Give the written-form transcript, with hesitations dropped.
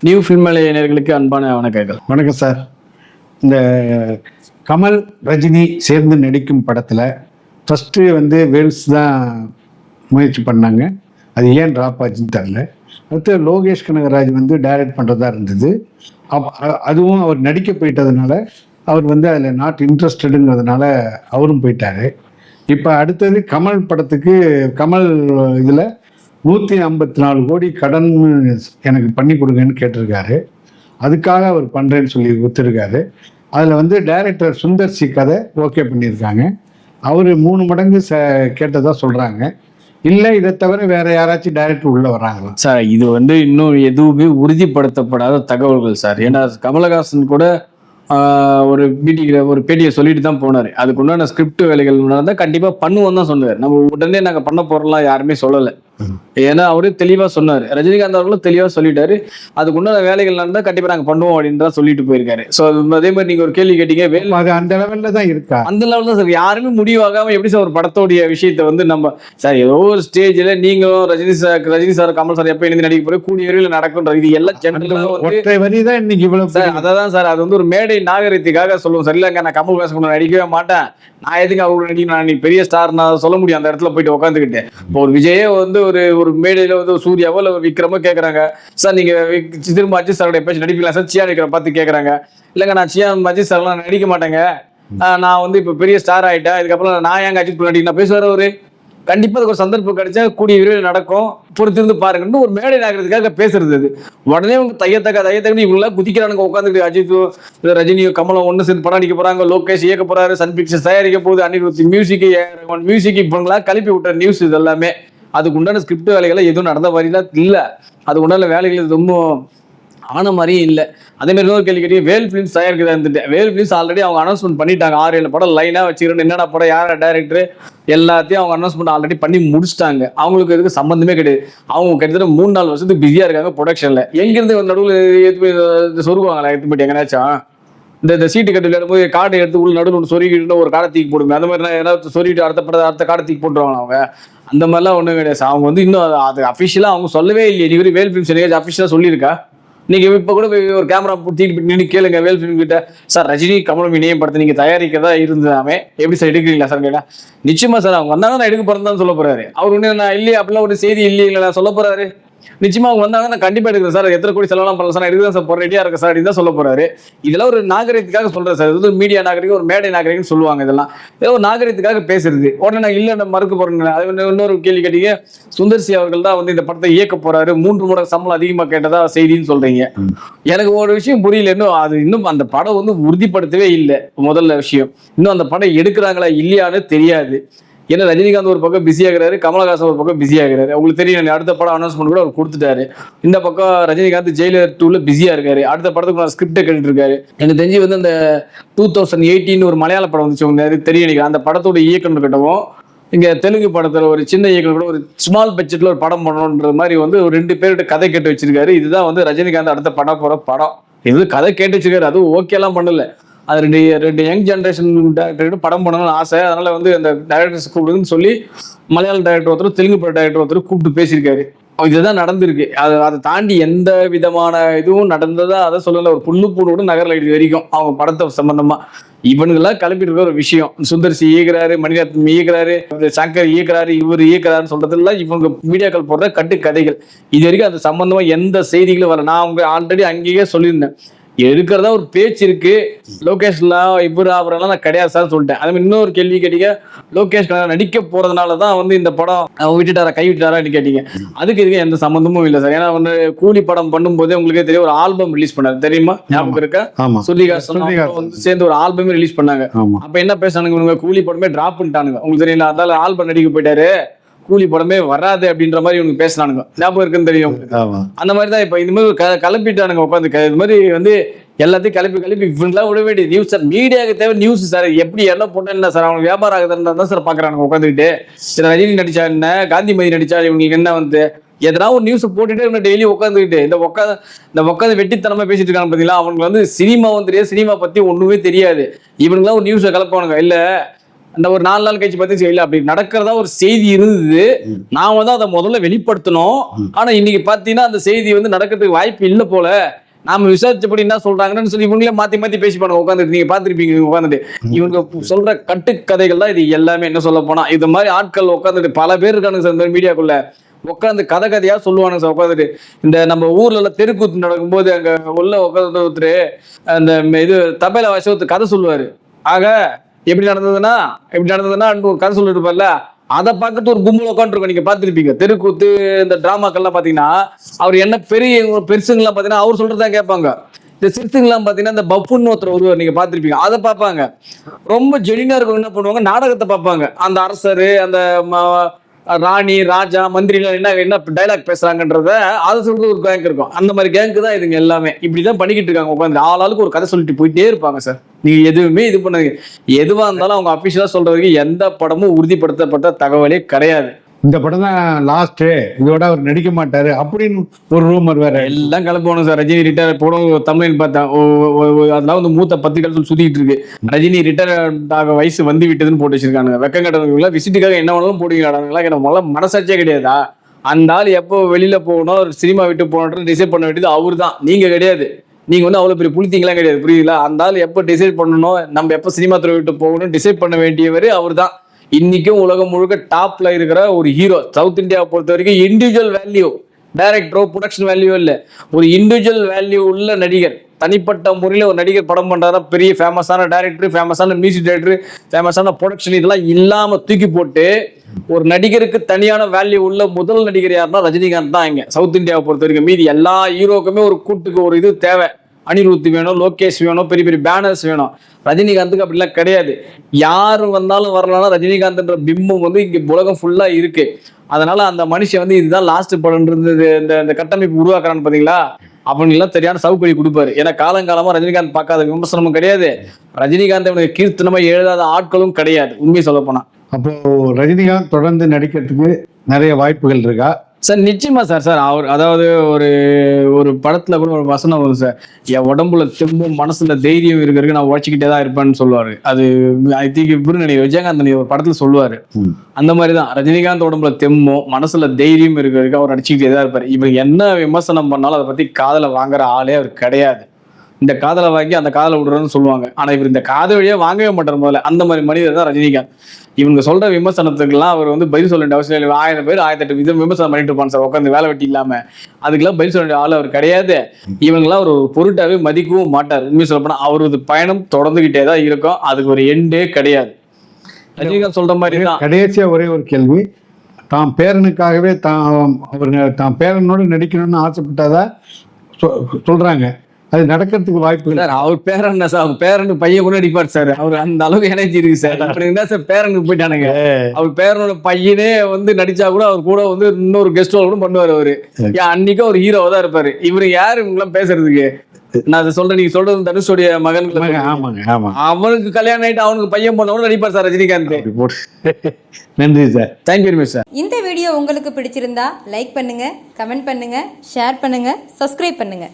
New film நேயர்களுக்கு அன்பான வணக்கங்கள். வணக்கம் சார். இந்த கமல் ரஜினி சேர்ந்து நடிக்கும் படத்தில் ஃபஸ்ட்டு வேல்ஸ் தான் முயற்சி பண்ணாங்க. அது ஏன் ட்ராப் ஆச்சுன்னு தெரில. அடுத்து லோகேஷ் கனகராஜ் டைரக்ட் பண்ணுறதா இருந்தது. அதுவும் அவர் நடிக்க போயிட்டதுனால அவர் அதில் நாட் இன்ட்ரெஸ்டடுங்கிறதுனால அவரும் போயிட்டார். இப்போ அடுத்தது கமல் படத்துக்கு கமல் இதில் 154 கோடி கடன் எனக்கு பண்ணி கொடுங்கன்னு கேட்டிருக்காரு. அதுக்காக அவர் பண்ணுறேன்னு சொல்லி ஒத்துருக்காரு. அதில் டைரக்டர் சுந்தர் சி கதை ஓகே பண்ணியிருக்காங்க. அவர் 3 மடங்கு கேட்டதாக சொல்கிறாங்க. இல்லை இதை தவிர வேற யாராச்சும் டைரக்டர் உள்ளே வராங்களா சார்? இது இன்னும் எதுவுமே உறுதிப்படுத்தப்படாத தகவல்கள் சார். ஏன்னா கமலஹாசன் கூட ஒரு பேட்டியை சொல்லிட்டு தான் போனார். அதுக்கு உண்டான ஸ்கிரிப்ட் வேலைகள் தான் கண்டிப்பாக பண்ணுவோம் தான் சொன்னார். நம்ம உடனே நாங்கள் பண்ண போகிறோம்லாம் யாருமே சொல்லலை. ஏன்னா அவரு தெளிவா சொன்னாரு. ரஜினிகாந்த் அவர்களும் தெளிவா சொல்லிட்டாரு. அதுக்கு உண்டான வேலைகள் நடந்தா கண்டிப்பா நாங்க பண்ணுவோம் அப்படின்னு தான் சொல்லிட்டு போயிருக்காரு. சோ அதே மாதிரி நீங்க ஒரு கேள்வி கேட்டீங்க, அது அந்த லெவல்ல தான் இருக்கா? அந்த லெவல் தான் சார். யாருமே முடிவாகாம எப்படி சார் ஒரு படத்தோடைய விஷயத்தை நம்ம சார் ஏதோ ஒரு ஸ்டேஜ்ல நீங்களும் ரஜினி சார் கமல் சார் எப்ப இணைந்து நடிக்க போற கூடிய வரையில நடக்கும்ன்ற இது எல்லாம் ஜெனரலா ஒற்றை வரி தான் இன்னைக்கு இவ்வளவு சார். அதான் சார், அது ஒரு மேடை நாகரிகத்துக்காக சொல்லுவோம் சார். இல்லங்க நான் கமல் ஹாசன் நடிக்கவே மாட்டேன், நான் எதுக்கு அவங்க நடிக்கணும், நான் நீ பெரிய ஸ்டார் நான் சொல்ல முடியும் அந்த இடத்துல போயிட்டு உட்காந்துக்கிட்டு. இப்போ ஒரு விஜயே ஒரு மேடையில சூர்யாவோ இல்ல விக்ரமோ கேட்கறாங்க, சார் நீங்க திரும்ப அஜித் சாரோட பேச்சு நடிப்பீங்களா சார்? சியா நடிக்கிற பார்த்து கேட்கறாங்க. இல்லங்க நான் சியா அஜித் சார்லாம் நடிக்க மாட்டேங்க, நான் இப்ப பெரிய ஸ்டார் ஆயிட்டேன், இதுக்கப்புறம் நான் ஏங்க அஜித் நடிக்க பேசுவார் அவரு. கண்டிப்பா அதுக்கு ஒரு சந்தர்ப்பம் கிடைச்சா கூடிய விரைவில் நடக்கும், பொறுத்திருந்து பாருங்கன்னு ஒரு மேடை நாகிறதுக்காக பேசுறது. அது உடனே அவங்க தையத்தக்க இவங்களாம் குதிக்கிறானுங்க உட்காந்துக்கிட்டு. அஜித்தோ ரஜினியோ கமலம் ஒன்று சேர்ந்து படம் அடிக்க போறாங்க, லோகேஷ் இயக்க போறாரு, சன் பிக்சர்ஸ் தயாரிக்க போகுது, அனிருத் மியூசிக் இவங்களாம் கலப்பி விட்டுற நியூஸ் இது எல்லாமே. அதுக்கு உண்டான ஸ்கிரிப்ட் வேலைகளை எதுவும் நடந்த மாதிரிலாம் இல்லை. அதுக்கு உண்டான வேலைகள் எதுவும் ஆன மாதிரியும் இல்லை. அதே மாதிரி இன்னொரு கேள்வி கேட்டீங்க, வேல் பிலிம்ஸ் தயாரிக்கிறதா இருந்துட்டு. வேல் பிலிம்ஸ் ஆல்ரெடி அவங்க அனௌன்ஸ்மெண்ட் பண்ணிட்டாங்க. 6-7 படம் லைனாக வச்சுக்கிறேன், என்னென்ன படம் யார் டைரக்டர் எல்லாத்தையும் அவங்க அனௌன்ஸ்மெண்ட் ஆல்ரெடி பண்ணி முடிச்சிட்டாங்க. அவங்களுக்கு இதுக்கு சம்பந்தமே கிடையாது. அவங்க கிட்டத்தட்ட 3-4 வருஷத்துக்கு பிஸியாக இருக்காங்க ப்ரொடக்ஷனில். எங்கேருந்து நடுவில் சொருகுவாங்களா எடுத்து போயிட்டு எங்கேனாச்சும் இந்த சீட்டு கட்டு விளையாடும்போது கார்டை எடுத்து உள்ள நடுவில் சொருகிட்டு ஒரு காடை தூக்கி போடுங்க. அந்த மாதிரி ஏதாவது சொருகிட்டு அடுத்த காடை தூக்கி போட்டுருவாங்க அவங்க. அந்த மாதிரிலாம் ஒன்றும் கிடையாது. அவங்க இன்னும் அது அஃபிஷியலாக அவங்க சொல்லவே இல்லை. நீ வேல் ஃபிலிம்ஸ் எனக்கு அஃபிஷியலாக சொல்லியிருக்கா? நீங்க இப்ப கூட ஒரு கேமரா தூக்கிட்டு நின்று கேளுங்க வேல் ஃபிலிம் கிட்ட, சார் ரஜினி கமலம் இணையம் படத்தை நீங்க தயாரிக்கதா இருந்தாமே எப்படி சார் எடுக்கிறீங்களா சார் கேட்டா, நிச்சயமா சார் அவங்க வந்தாங்க நான் எடுக்க போறேன்னு சொல்ல போறாரு. அவர் ஒண்ணு நான் இல்லையே அப்படிலாம் ஒரு செய்தி இல்லைங்களா சொல்ல போறாரு. நிச்சயமா அவங்க வந்தாங்க நான் கண்டிப்பா எடுக்கிறேன் சார், எத்தனை கோடி செலவெல்லாம் பண்ணலாம் சார், எடுக்கிறேன் சார், போற ரெடியா இருக்கு சார் அப்படின்னு தான் சொல்ல போறாரு. இதெல்லாம் ஒரு நாகரிகத்துக்காக சொல்றேன் சார். இது ஒரு மீடியா நாகரிகம், ஒரு மேடை நாகரிகம்னு சொல்லுவாங்க. இதெல்லாம் ஏதோ ஒரு நாகரிகத்துக்காக பேசுறது. உடனே நான் இல்லை நான் மறுக்க போறேன். அது இன்னொரு கேள்வி கேட்டீங்க, சுந்தர் சி அவர்கள் தான் இந்த படத்தை இயக்க போறாரு, 3 மடங்கு சம்பளம் அதிகமா கேட்டதா செய்தின்னு சொல்றீங்க. எனக்கு ஒரு விஷயம் புரியல. இன்னும் அந்த படம் உறுதிப்படுத்தவே இல்லை. முதல்ல விஷயம் இன்னும் அந்த படம் எடுக்கிறாங்களா இல்லையான்னு தெரியாது. ஏன்னா ரஜினிகாந்த் ஒரு பக்கம் பிஸி ஆகிறாரு, கமலஹாசன் ஒரு பக்கம் பிஸி ஆகிறாரு. உங்களுக்கு தெரியும் அடுத்த படம் அனௌன்ஸ்மெண்ட் கூட அவர் கொடுத்துட்டாரு. இந்த பக்கம் ரஜினிகாந்த் ஜெயிலர் 2ல பிஸியா இருக்காரு. அடுத்த படத்துக்கு நான் ஸ்கிரிப்டை கேட்டுட்டு இருக்காரு. எனக்கு தெரிஞ்சு அந்த 2018 ஒரு மலையாள படம் வந்துச்சு, உங்களுக்கு தெரியும் நினைக்கிறேன். அந்த படத்தோட இயக்குனர் கிட்டவும் இங்க தெலுங்கு படத்துல ஒரு சின்ன இயக்குனர் கூட ஒரு ஸ்மால் பட்ஜெட்ல ஒரு படம் பண்ணணுன்ற மாதிரி ஒரு 2 பேர்கிட்ட கதை கேட்டு வச்சிருக்காரு. இதுதான் ரஜினிகாந்த் அடுத்த படம் போற படம். இது கதை கேட்டு வச்சிருக்காரு, அதுவும் ஓகே எல்லாம் பண்ணல. அது ரெண்டு யங் ஜென்ரேஷன் டைரக்டர் படம் பண்ணணும்னு ஆசை. அதனால அந்த டைரக்டர்ஸ் கூப்பிடுன்னு சொல்லி மலையாள டைரக்டர் ஒருத்தர் தெலுங்கு டைரக்டர் ஒருத்தர் கூப்பிட்டு பேசியிருக்காரு. இதுதான் நடந்திருக்கு. அதை தாண்டி எந்த விதமான இதுவும் நடந்ததா அதை சொல்லல. ஒரு புல்லு பூடு கூட நகரில் இது வரைக்கும் அவங்க படத்தை சம்பந்தமா இவனுங்கெல்லாம் கிளம்பிட்டு இருக்க ஒரு விஷயம். சுந்தர் சி இயக்குறாரு, மணிரத்னம் இயக்குறாரு, சங்கர் இயக்குறாரு, இவர் இயக்குறாருன்னு சொல்றதுலாம் இவங்க மீடியாக்கள் போடுற கட்டு கதைகள். இது வரைக்கும் அது சம்பந்தமா எந்த செய்திகளும் வரல. நான் அவங்க ஆல்ரெடி அங்கேயே சொல்லியிருந்தேன், எடுக்கிறதா ஒரு பேச்சு இருக்கு. லோகேஷ்லாம் அவரெல்லாம் நான் கிடையாது சார் சொல்லிட்டேன். அதே மாதிரி இன்னொரு கேள்வி கேட்டீங்க, லோகேஷ் நடிக்க போறதுனாலதான் இந்த படம் கை விட்டுட்டாரான்னு கேட்டீங்க. அதுக்கு இதுக்கு எந்த சம்பந்தமும் இல்லை சார். ஏன்னா கூலி படம் பண்ணும்போதே உங்களுக்கே தெரியும் ஒரு ஆல்பம் ரிலீஸ் பண்ணாரு, தெரியுமா? ஞாபகம் இருக்கா? ஸ்ருதிஹாசன் சேர்ந்து ஒரு ஆல்பமே ரிலீஸ் பண்ணாங்க. அப்ப என்ன பேசானுங்க, கூலி படமே டிராப் பண்ணிட்டானுங்க. உங்களுக்கு தெரியல, அதனால ஆல்பம் நடிக்க போயிட்டாரு, கூலி படமே வராது அப்படின்ற மாதிரி இவனுக்கு பேசினானுங்க. ஞாபகம் இருக்குன்னு தெரியும். அந்த மாதிரி தான் இப்ப இந்த மாதிரி கிளப்பிட்டானுங்க உட்காந்து. இது மாதிரி எல்லாத்தையும் கிளப்பி இவங்களாம் விட வேண்டிய நியூஸ் சார். மீடியாவுக்கு தேவை நியூஸ் சார். எப்படி என்ன போட்டா என்ன சார், அவங்க வியாபாரம் ஆகுதுன்னு தான் சார் பாக்குறாங்க உட்காந்துக்கிட்டு. ரஜினி நடிச்சா என்ன, காந்திமதி நடிச்சா இவங்களுக்கு என்ன எதனா ஒரு நியூஸ் போட்டுட்டு டெய்லி உட்காந்துக்கிட்டு இந்த உட்காந்து வெட்டித்தனமா பேசிட்டு இருக்காங்க பாத்தீங்களா. அவங்களுக்கு சினிமாவும் தெரியாது, சினிமா பத்தி ஒண்ணுமே தெரியாது. இவனுங்களாம் ஒரு நியூஸை கலப்பானுங்க. இல்ல அந்த ஒரு 4 நாள் கழிச்சு பார்த்தீங்கன்னா இல்ல அப்படி நடக்கிறதா ஒரு செய்தி இருந்தது. நாம தான் அதை முதல்ல வெளிப்படுத்தணும். ஆனா இன்னைக்கு பாத்தீங்கன்னா அந்த செய்தி வந்து நடக்கிறதுக்கு வாய்ப்பு இல்லை போல. நாம விசாரிச்சபடி என்ன சொல்றாங்கன்னு சொல்லி இவங்களே மாத்தி பேசிப்பாங்க உட்காந்துட்டு. நீங்க பாத்துருப்பீங்க உட்காந்துட்டு இவங்க சொல்ற கட்டுக்கதைகள் தான் இது எல்லாமே. என்ன சொல்ல போனா இது மாதிரி ஆட்கள் உட்காந்துட்டு பல பேர் இருக்கானுங்க சார் இந்த மீடியாக்குள்ள உட்காந்து கதையா சொல்லுவானுங்க சார் உட்காந்துட்டு. இந்த நம்ம ஊர்ல எல்லாம் தெருக்கூத்து நடக்கும்போது அங்க உள்ள உட்காந்து ஒருத்தர் அந்த இது தபேலா வாசி ஒருத்தர் கதை சொல்லுவாரு. ஆக எப்படி நடந்ததுன்னா ஒரு கதை சொல்லிட்டு இருப்பார்ல, அதை பார்க்கறது ஒரு கும்பல் உட்காந்துருக்கோம். நீங்க பாத்துருப்பீங்க தெருக்கூத்து இந்த டிராமாக்கள்லாம் பாத்தீங்கன்னா அவர் என்ன பெருசுங்கெல்லாம் பாத்தீங்கன்னா அவர் சொல்றதா கேட்பாங்க. இந்த சிறுசுங்கெல்லாம் பாத்தீங்கன்னா இந்த பப்புன்னு ஒருத்தர் ஒருவர் நீங்க பாத்திருப்பீங்க, அதை பார்ப்பாங்க. ரொம்ப ஜெனினா இருக்கும் என்ன பண்ணுவாங்க, நாடகத்தை பார்ப்பாங்க. அந்த அரசரு அந்த ராணி ராஜா மந்திரி என்ன டைலாக் பேசுறாங்கன்றத அதை சொல்றது ஒரு கேங்க் இருக்கும். அந்த மாதிரி கேங்க் தான் இதுங்க எல்லாமே. இப்படிதான் பண்ணிக்கிட்டு இருக்காங்க உட்காந்து ஆளாளுக்கு ஒரு கதை சொல்லிட்டு போயிட்டே இருப்பாங்க சார். நீங்க எதுவுமே இது பண்ணுங்க, எதுவா இருந்தாலும் அவங்க அபிஷியலா சொல்றதுக்கு எந்த படமும் உறுதிப்படுத்தப்பட்ட தகவலே கிடையாது. இந்த படம் தான் லாஸ்ட், இதோட அவர் நடிக்க மாட்டாரு அப்படின்னு ஒரு ரூமர் வேற எல்லாம் கிளம்பணும் சார். ரஜினி ரிட்டையர் போடும் தமிழ் பார்த்தேன். அதெல்லாம் வந்து மூத்த பத்திரிகை சுத்திட்டு இருக்கு. ரஜினி ரிட்டையர் ஆக வயசு வந்து விட்டதுன்னு போட்டு வச்சிருக்காங்க. வெக்கம் கட்டவங்களா விசிட்டுக்காக என்ன வேணாலும் போடுவீங்களா? எனக்கு முதல்ல மனசாட்சியே கிடையாதா? அந்த ஆள் எப்போ வெளியில போகணும் ஒரு சினிமா விட்டு போகணும் டிசைட் பண்ண வேண்டியது அவரு தான், நீங்க கிடையாது. நீங்க வந்து அவ்வளவு பெரிய புளித்தீங்களாம் கிடையாது, புரியுதுங்களா? அந்த ஆள் எப்போ டிசைட் பண்ணணும், நம்ம எப்போ சினிமா துறை விட்டு போகணும் டிசைட் பண்ண வேண்டியவர் அவர் தான். இன்னைக்கும் உலகம் முழுக்க டாப்ல இருக்கிற ஒரு ஹீரோ. சவுத் இந்தியாவை பொறுத்த வரைக்கும் இண்டிவிஜுவல் வேல்யூ, டைரக்டரோ ப்ரொடக்ஷன் வேல்யூ இல்லை, ஒரு இண்டிவிஜுவல் வேல்யூ உள்ள நடிகர். தனிப்பட்ட முறையில் ஒரு நடிகர் படம் பண்றாரா, பெரிய ஃபேமஸான டைரக்டர், ஃபேமஸான மியூசிக் டைரக்டர், ஃபேமஸான ப்ரொடக்ஷன் இதெல்லாம் இல்லாம தூக்கி போட்டு ஒரு நடிகருக்கு தனியான வேல்யூ உள்ள முதல் நடிகர் யாருன்னா ரஜினிகாந்த் தான் இங்க சவுத் இந்தியாவை பொறுத்த வரைக்கும். மீதி எல்லா ஹீரோக்குமே ஒரு கூட்டுக்கு ஒரு இது தேவை. அனிருத் வேணும், லோகேஷ் வேணும், பெரிய பெரிய பேனர்ஸ் வேணும். ரஜினிகாந்துக்கு அப்படிலாம் கிடையாது. யாரு வந்தாலும் வரலாம், ரஜினிகாந்த்ன்ற பிம்பம் வந்து இங்க உலகம் ஃபுல்லா இருக்கு. அதனால அந்த மனுஷன் வந்து இதுதான் லாஸ்ட் படம்ன்றது இந்த கட்டமைப்பு உருவாக்குறான்னு பாத்தீங்களா, அப்படின்லாம் சரியான சவுக்கடி கொடுப்பாரு. ஏன்னா காலங்காலமா ரஜினிகாந்த் பார்க்காத விமர்சனமும் கிடையாது, ரஜினிகாந்த் கீர்த்தனமா எழுதாத ஆட்களும் கிடையாது உண்மையை சொல்ல போனா. அப்போ ரஜினிகாந்த் தொடர்ந்து நடிக்கிறதுக்கு நிறைய வாய்ப்புகள் இருக்கா சார்? நிச்சயமா சார். அவர் அதாவது ஒரு படத்துல கூட ஒரு வசனம் வரும் சார், என் உடம்புல தெம்பும் மனசுல தைரியம் இருக்கிறதுக்கு நான் உழைச்சிக்கிட்டே தான் இருப்பேன்னு சொல்லுவாரு. அது ஐ திங்க் விஜயகாந்த் ஒரு படத்துல சொல்லுவாரு. அந்த மாதிரிதான் ரஜினிகாந்த் உடம்புல தெம்பும் மனசுல தைரியம் இருக்கிறதுக்கு அவர் நடிச்சுக்கிட்டே தான் இருப்பாரு. இவர் என்ன விமர்சனம் பண்ணாலும் அதை பத்தி காதல வாங்குற ஆளே அவர் கிடையாது. இந்த காதலை வாங்கி அந்த காதலை விடுறதுன்னு சொல்லுவாங்க. ஆனா இவர் இந்த காதல் வழியா வாங்கவே மாட்டார் முதல்ல. அந்த மாதிரி மனிதர் தான் ரஜினிகாந்த். இவங்க சொல்ற விமர்சனத்துக்குலாம் அவர் வந்து பதில் சொல்ல வேண்டிய அவசியம் இல்லை. 1000 பேர் 1008 விமர்சனம் பண்ணிட்டு இருப்பான் சார் உட்காந்து வேலை வெட்டி இல்லாம. அதுக்கெல்லாம் பதில் சொல்ல வேண்டிய ஆள் அவர் கிடையாது. இவங்கெல்லாம் ஒரு பொருட்டாவே மதிக்கவும் மாட்டார். உண்மையை சொல்ல போனா அவரது பயணம் தொடர்ந்துகிட்டே தான் இருக்கும், அதுக்கு ஒரு எண்டே கிடையாது. ரஜினிகாந்த் சொல்ற மாதிரி தான். கடைசியா ஒரே ஒரு கேள்வி, தாம் பேரனுக்காகவே தாம் பேரனோடு நடிக்கணும்னு ஆசைப்பட்டாதா சொல்றாங்க, அது நடக்கிறதுக்கு வாய்ப்பு இல்லை சார்? அவர் பேரன் சார், அவர் பேரனு பையன் கூட அடிப்பார் சார். அவர் அந்த அளவுக்கு எனர்ஜி இருக்கு சார். அப்படி இருந்தா சார் பேரனுக்கு போயிட்டானுங்க. அவர் பேரனோட பையனே வந்து நடிச்சா கூட அவர் கூட வந்து இன்னொரு கெஸ்ட் ரோல் கூட பண்ணுவார். அவரு அன்னைக்கு ஒரு ஹீரோவா தான் இருப்பாரு. இவரு யாரு இவங்கெல்லாம் பேசுறதுக்கு? நான் அதை சொல்றேன், நீங்க சொல்றது தனுஷோடைய மகன்கள். அவனுக்கு கல்யாணம் ஆயிட்டு அவனுக்கு பையன் போனவங்க நடிப்பார் சார் ரஜினிகாந்த். நன்றி sir, thank you very much sir. இந்த வீடியோ உங்களுக்கு பிடிச்சிருந்தா லைக் பண்ணுங்க, கமெண்ட் பண்ணுங்க, ஷேர் பண்ணுங்க, சப்ஸ்கிரைப் பண்ணுங்க.